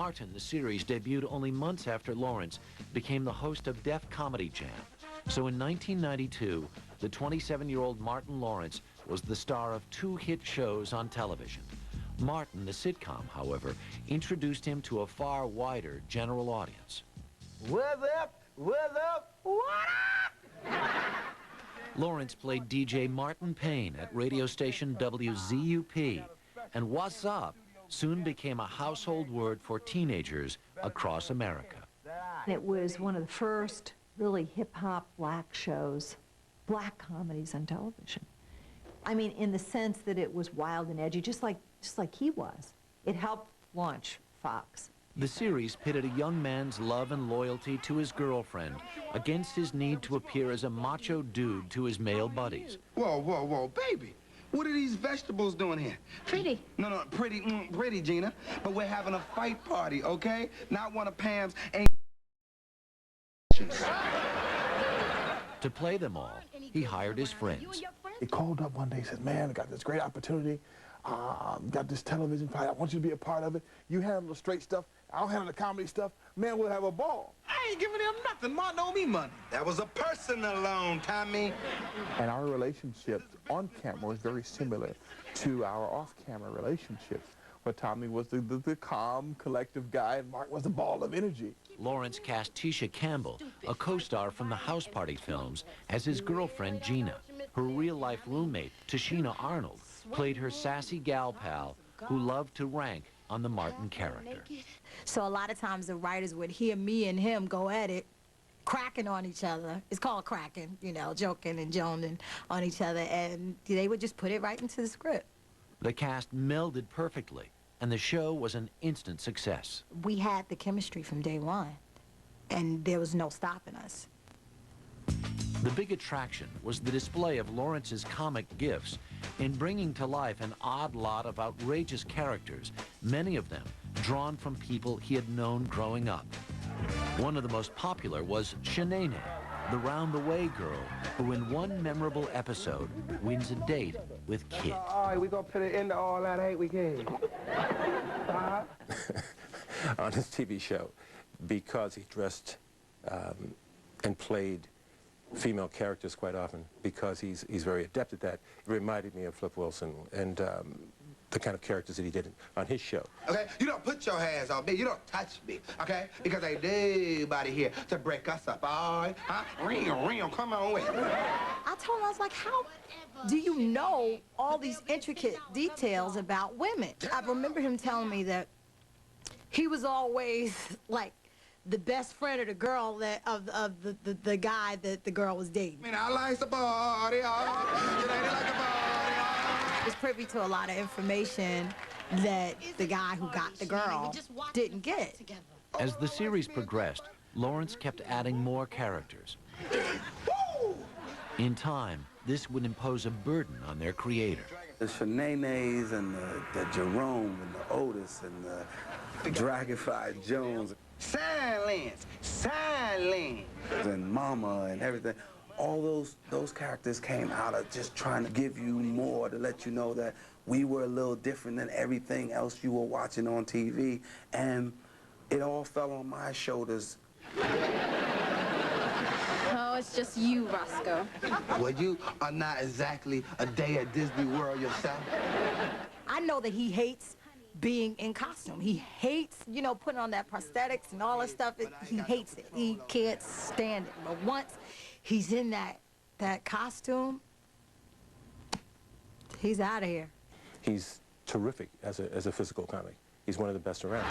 Martin, the series, debuted only months after Lawrence became the host of Def Comedy Jam. So in 1992, the 27-year-old Martin Lawrence was the star of 2 hit shows on television. Martin, the sitcom, however, introduced him to a far wider general audience. What's up? What's up? What up? Lawrence played DJ Martin Payne at radio station WZUP, and "What's Up" soon became a household word for teenagers across America. It was one of the first really hip-hop black shows, black comedies on television. I mean, in the sense that it was wild and edgy, just like he was. It helped launch Fox. The series pitted a young man's love and loyalty to his girlfriend against his need to appear as a macho dude to his male buddies. Whoa, whoa, whoa, baby. What are these vegetables doing here? Pretty. No, pretty, Gina. But we're having a fight party, okay? Not one of Pam's To play them all, he hired his friends. He called up one day and said, "Man, I got this great opportunity. Got this television fight. I want you to be a part of it. You handle the straight stuff. I'll handle the comedy stuff. Man, we'll have a ball." I ain't giving him nothing. Ma know me money. That was a personal loan, Tommy. And our relationship on camera was very similar to our off-camera relationships, where Tommy was the calm, collective guy, and Mark was the ball of energy. Lawrence cast Tisha Campbell, a co-star from the House Party films, as his girlfriend Gina. Her real-life roommate, Tashina Arnold, played her sassy gal pal who loved to rank on the Martin character. So a lot of times the writers would hear me and him go at it, cracking on each other. It's called cracking, you know, joking and joning on each other, and they would just put it right into the script. The cast melded perfectly, and the show was an instant success. We had the chemistry from day one, and there was no stopping us. The big attraction was the display of Lawrence's comic gifts in bringing to life an odd lot of outrageous characters, many of them drawn from people he had known growing up. One of the most popular was Shanae, the round-the-way girl who in one memorable episode wins a date with Kid. All right, we're going to put it into all that hate we gave. On his TV show, because he dressed and played female characters quite often, because he's very adept at that, it reminded me of Flip Wilson and the kind of characters that he did on his show. Okay, you don't put your hands on me. You don't touch me, okay? Because ain't nobody here to break us up, all right? Huh? Ring, come on with it. I told him, I was like, how do you know all these intricate details about women? I remember him telling me that he was always like the best friend of the girl the guy that the girl was dating. I mean, I like the body, it ain't like a body. Was privy to a lot of information that the guy who got the girl didn't get. As the series progressed, Lawrence kept adding more characters. In time, this would impose a burden on their creator. The Shanae's and the Jerome and the Otis and the Dragonfly Jones. Silence, And Mama and everything. All those characters came out of just trying to give you more, to let you know that we were a little different than everything else you were watching on TV. And it all fell on my shoulders. Oh, it's just you, Roscoe. Well, you are not exactly a day at Disney World yourself. I know that he hates being in costume. He hates, you know, putting on that prosthetics and all that stuff. He hates it. He can't stand it. But once he's in that costume, he's out of here. He's terrific as a physical comic. He's one of the best around.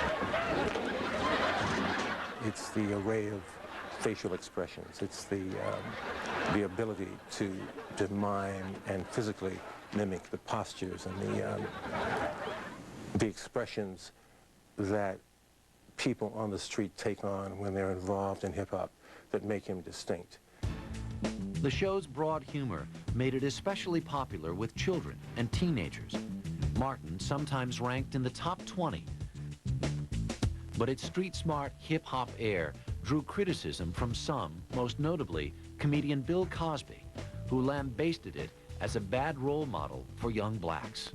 It's the array of facial expressions. It's the ability to mime and physically mimic the postures and the expressions that people on the street take on when they're involved in hip-hop that make him distinct. The show's broad humor made it especially popular with children and teenagers. Martin sometimes ranked in the top 20. But its street-smart hip-hop air drew criticism from some, most notably comedian Bill Cosby, who lambasted it as a bad role model for young blacks.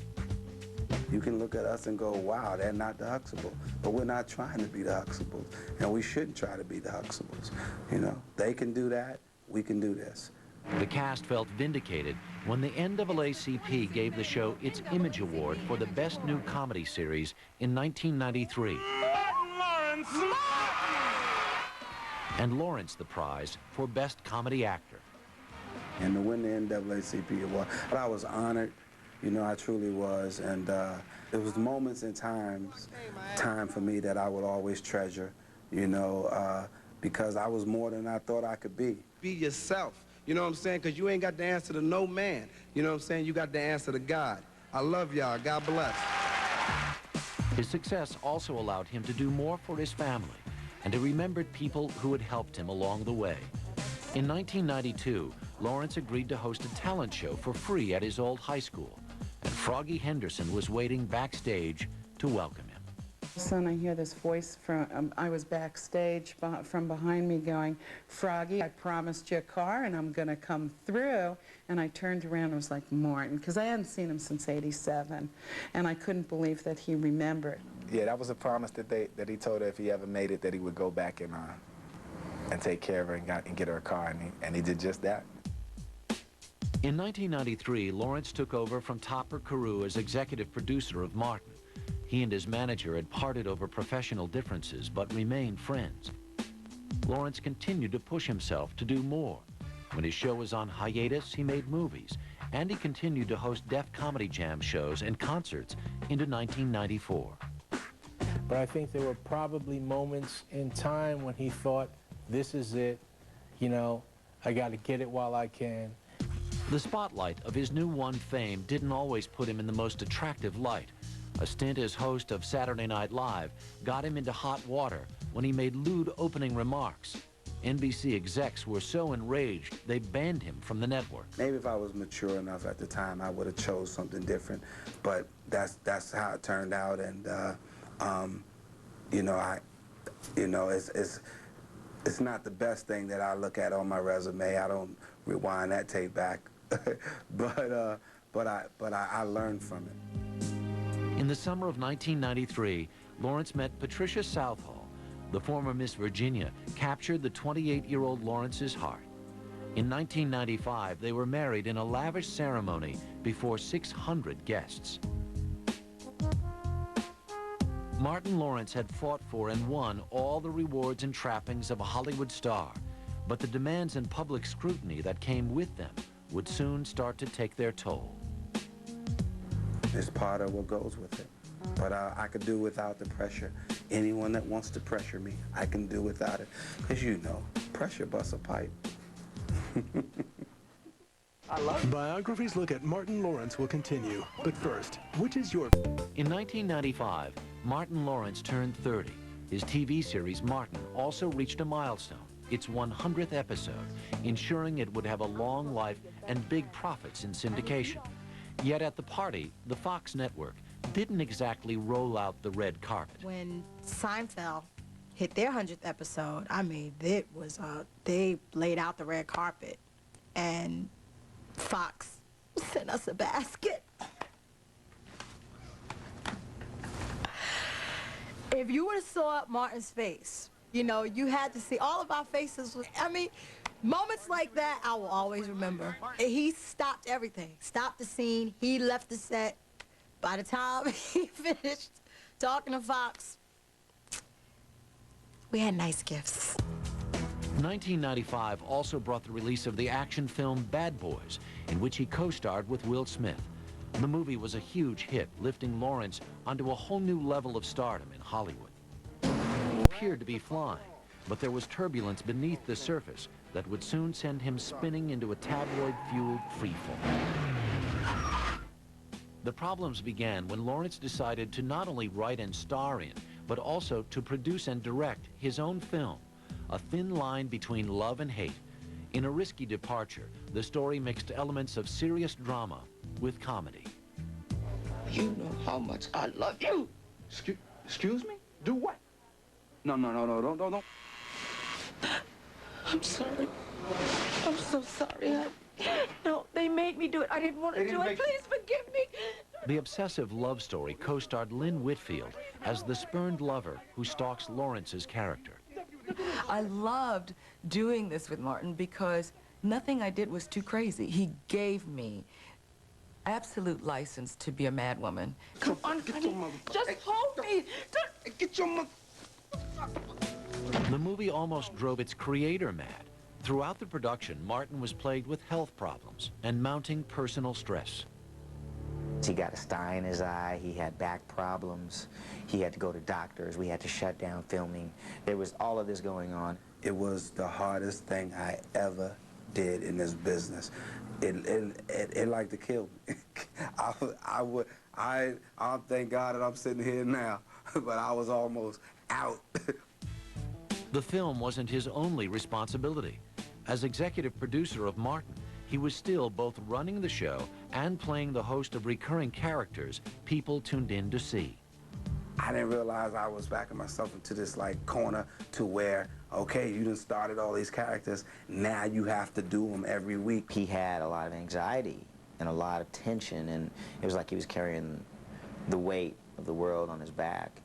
You can look at us and go, wow, they're not the Huxtables. But we're not trying to be the Huxtables, and we shouldn't try to be the Huxtables. You know, they can do that, we can do this. The cast felt vindicated when the NAACP gave the show its Image Award for the Best New Comedy Series in 1993. And Lawrence the prize for Best Comedy Actor. And to win the NAACP award, I was honored. You know, I truly was. And it was moments and time for me that I would always treasure, you know, because I was more than I thought I could be. Be yourself, you know what I'm saying? Because you ain't got the answer to no man. You know what I'm saying? You got the answer to God. I love y'all. God bless. His success also allowed him to do more for his family, and he remembered people who had helped him along the way. In 1992, Lawrence agreed to host a talent show for free at his old high school, and Froggy Henderson was waiting backstage to welcome him. Son, I hear this voice from, I was backstage from behind me going, Froggy, I promised you a car and I'm going to come through. And I turned around and was like, Martin, because I hadn't seen him since '87. And I couldn't believe that he remembered. Yeah, that was a promise that he told her if he ever made it that he would go back and take care of her and get her a car, and he did just that. In 1993, Lawrence took over from Topper Carew as executive producer of Martin. He and his manager had parted over professional differences, but remained friends. Lawrence continued to push himself to do more. When his show was on hiatus, he made movies, and he continued to host Def Comedy Jam shows and concerts into 1994. But I think there were probably moments in time when he thought, this is it, you know, I got to get it while I can. The spotlight of his new won fame didn't always put him in the most attractive light. A stint as host of Saturday Night Live got him into hot water when he made lewd opening remarks. NBC execs were so enraged, they banned him from the network. Maybe if I was mature enough at the time, I would have chose something different, but that's how it turned out, and it's not the best thing that I look at on my resume. I don't rewind that tape back, but I learned from it. In the summer of 1993, Lawrence met Patricia Southall. The former Miss Virginia captured the 28-year-old Lawrence's heart. In 1995, they were married in a lavish ceremony before 600 guests. Martin Lawrence had fought for and won all the rewards and trappings of a Hollywood star, but the demands and public scrutiny that came with them would soon start to take their toll. It's part of what goes with it. But I could do without the pressure. Anyone that wants to pressure me, I can do without it. Because you know, pressure busts a pipe. Biography's look at Martin Lawrence will continue. But first, which is your... In 1995, Martin Lawrence turned 30. His TV series, Martin, also reached a milestone, its 100th episode, ensuring it would have a long life and big profits in syndication. Yet at the party, the Fox network didn't exactly roll out the red carpet. When Seinfeld hit their 100th episode, I mean, it was, they laid out the red carpet, and Fox sent us a basket. If you would have saw Martin's face, you know, you had to see all of our faces. I mean, moments like that, I will always remember. He stopped everything, stopped the scene. He left the set. By the time he finished talking to Fox, we had nice gifts. 1995 also brought the release of the action film Bad Boys, in which he co-starred with Will Smith. The movie was a huge hit, lifting Lawrence onto a whole new level of stardom in Hollywood. He appeared to be flying, but there was turbulence beneath the surface that would soon send him spinning into a tabloid-fueled freefall. The problems began when Lawrence decided to not only write and star in, but also to produce and direct his own film, a thin line between love and hate. In a risky departure, the story mixed elements of serious drama with comedy. You know how much I love you. Excuse me? Do what? No. I'm sorry. I'm so sorry. No, they made me do it. I didn't want to do it. Please forgive me. The obsessive love story co-starred Lynn Whitfield as the spurned lover who stalks Lawrence's character. I loved doing this with Martin because nothing I did was too crazy. He gave me absolute license to be a mad woman. Come on, honey, just hold me. Get your mother. The movie almost drove its creator mad. Throughout the production, Martin was plagued with health problems and mounting personal stress. He got a sty in his eye, he had back problems, he had to go to doctors, we had to shut down filming. There was all of this going on. It was the hardest thing I ever did in this business. It like to kill me. I thank God that I'm sitting here now, but I was almost out. The film wasn't his only responsibility. As executive producer of Martin, he was still both running the show and playing the host of recurring characters people tuned in to see. I didn't realize I was backing myself into this like corner to where, okay, you done started all these characters, now you have to do them every week. He had a lot of anxiety and a lot of tension, and it was like he was carrying the weight of the world on his back.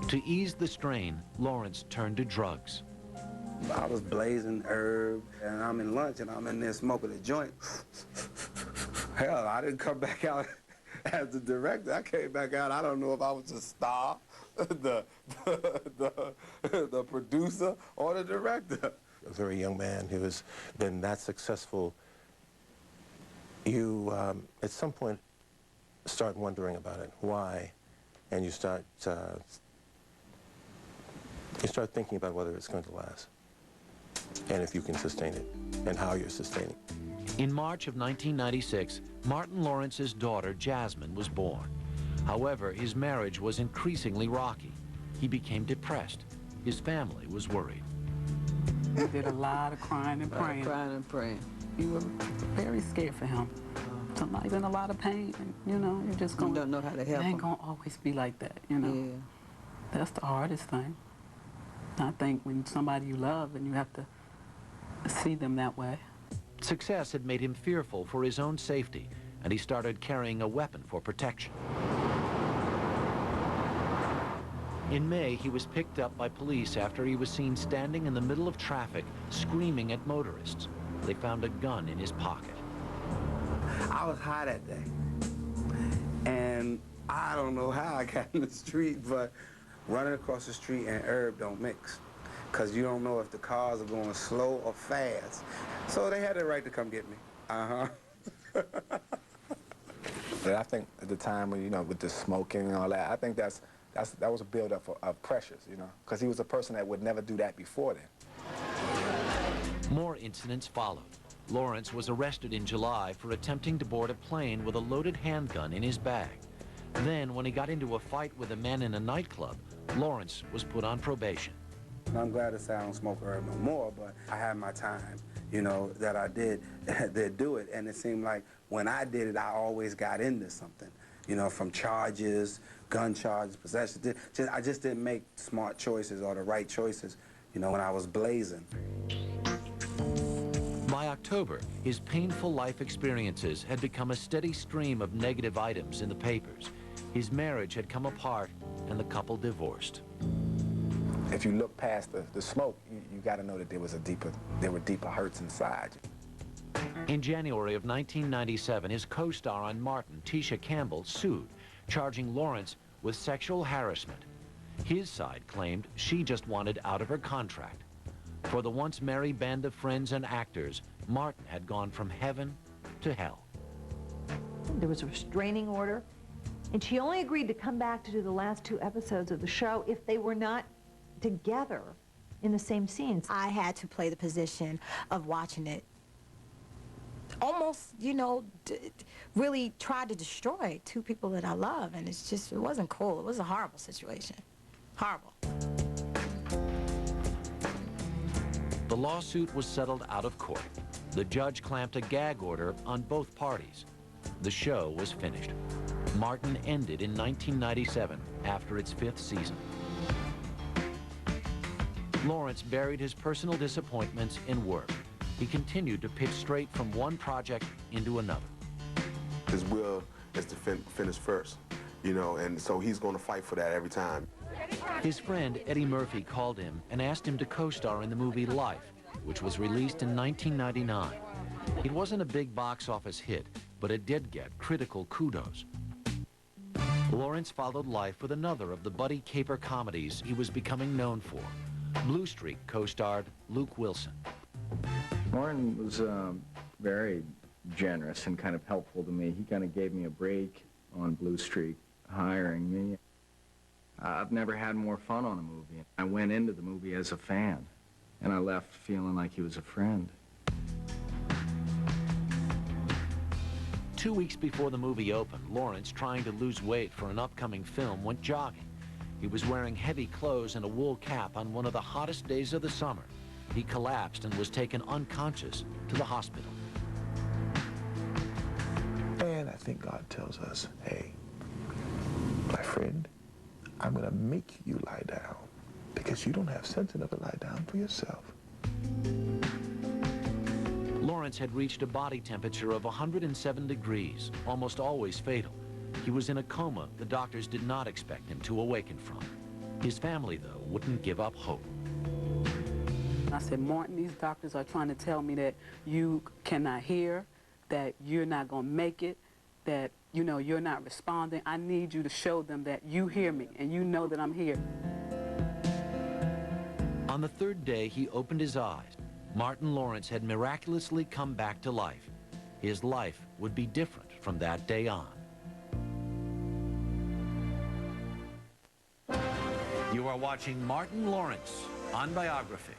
To ease the strain, Lawrence turned to drugs. I was blazing herb, and I'm in lunch, and I'm in there smoking a joint. Hell, I didn't come back out as the director. I came back out, I don't know if I was the star, the producer, or the director. A very young man who has been that successful, you, at some point, start wondering about it. Why? And you start thinking about whether it's going to last, and if you can sustain it, and how you're sustaining it. In March of 1996, Martin Lawrence's daughter, Jasmine, was born. However, his marriage was increasingly rocky. He became depressed. His family was worried. We did a lot of crying and praying. Crying and praying. We were very scared for him. So not even a lot of pain, you know, you're just going, you don't know how to help it ain't him. going to always be like that, you know. Yeah. That's the hardest thing. I think when somebody you love and you have to see them that way. Success had made him fearful for his own safety, and he started carrying a weapon for protection. In May, he was picked up by police after he was seen standing in the middle of traffic, screaming at motorists. They found a gun in his pocket. I was high that day, and I don't know how I got in the street, but running across the street and herb don't mix, because you don't know if the cars are going slow or fast. So they had the right to come get me. But I think at the time when, you know, with the smoking and all that, I think that was a buildup of pressures, you know, because he was a person that would never do that before then. More incidents followed. Lawrence was arrested in July for attempting to board a plane with a loaded handgun in his bag. Then, when he got into a fight with a man in a nightclub, Lawrence was put on probation. I'm glad to say I don't smoke herb no more, but I had my time, you know, that I did do it. And it seemed like when I did it, I always got into something, you know, from charges, gun charges, possession. I just didn't make smart choices or the right choices, you know, when I was blazing. By October, his painful life experiences had become a steady stream of negative items in the papers. His marriage had come apart, and the couple divorced. If you look past the smoke, you got to know that there were deeper hurts inside. In January of 1997, his co-star on Martin, Tisha Campbell, sued, charging Lawrence with sexual harassment. His side claimed she just wanted out of her contract. For the once merry band of friends and actors, Martin had gone from heaven to hell. There was a restraining order, and she only agreed to come back to do the last 2 episodes of the show if they were not together in the same scenes. I had to play the position of watching it. Almost, you know, really tried to destroy 2 people that I love, and it's just, it wasn't cool. It was a horrible situation. Horrible. The lawsuit was settled out of court. The judge clamped a gag order on both parties. The show was finished. Martin ended in 1997 after its 5th season. Lawrence buried his personal disappointments in work. He continued to pitch straight from one project into another. Because we'll is to finish first, you know, and so he's going to fight for that every time. His friend Eddie Murphy called him and asked him to co-star in the movie Life, which was released in 1999. It wasn't a big box office hit, but it did get critical kudos. Lawrence followed Life with another of the buddy caper comedies he was becoming known for. Blue Streak co-starred Luke Wilson. Martin was very generous and kind of helpful to me. He kind of gave me a break on Blue Streak, hiring me. I've never had more fun on a movie. I went into the movie as a fan, and I left feeling like he was a friend. 2 weeks before the movie opened, Lawrence, trying to lose weight for an upcoming film, went jogging. He was wearing heavy clothes and a wool cap on one of the hottest days of the summer. He collapsed and was taken unconscious to the hospital. And I think God tells us, hey, my friend, I'm going to make you lie down because you don't have sense enough to lie down for yourself. Lawrence had reached a body temperature of 107 degrees, almost always fatal. He was in a coma the doctors did not expect him to awaken from. His family, though, wouldn't give up hope. I said, Martin, these doctors are trying to tell me that you cannot hear, that you're not going to make it, that, you know, you're not responding. I need you to show them that you hear me and you know that I'm here. On the third day, he opened his eyes. Martin Lawrence had miraculously come back to life. His life would be different from that day on. You are watching Martin Lawrence on Biography.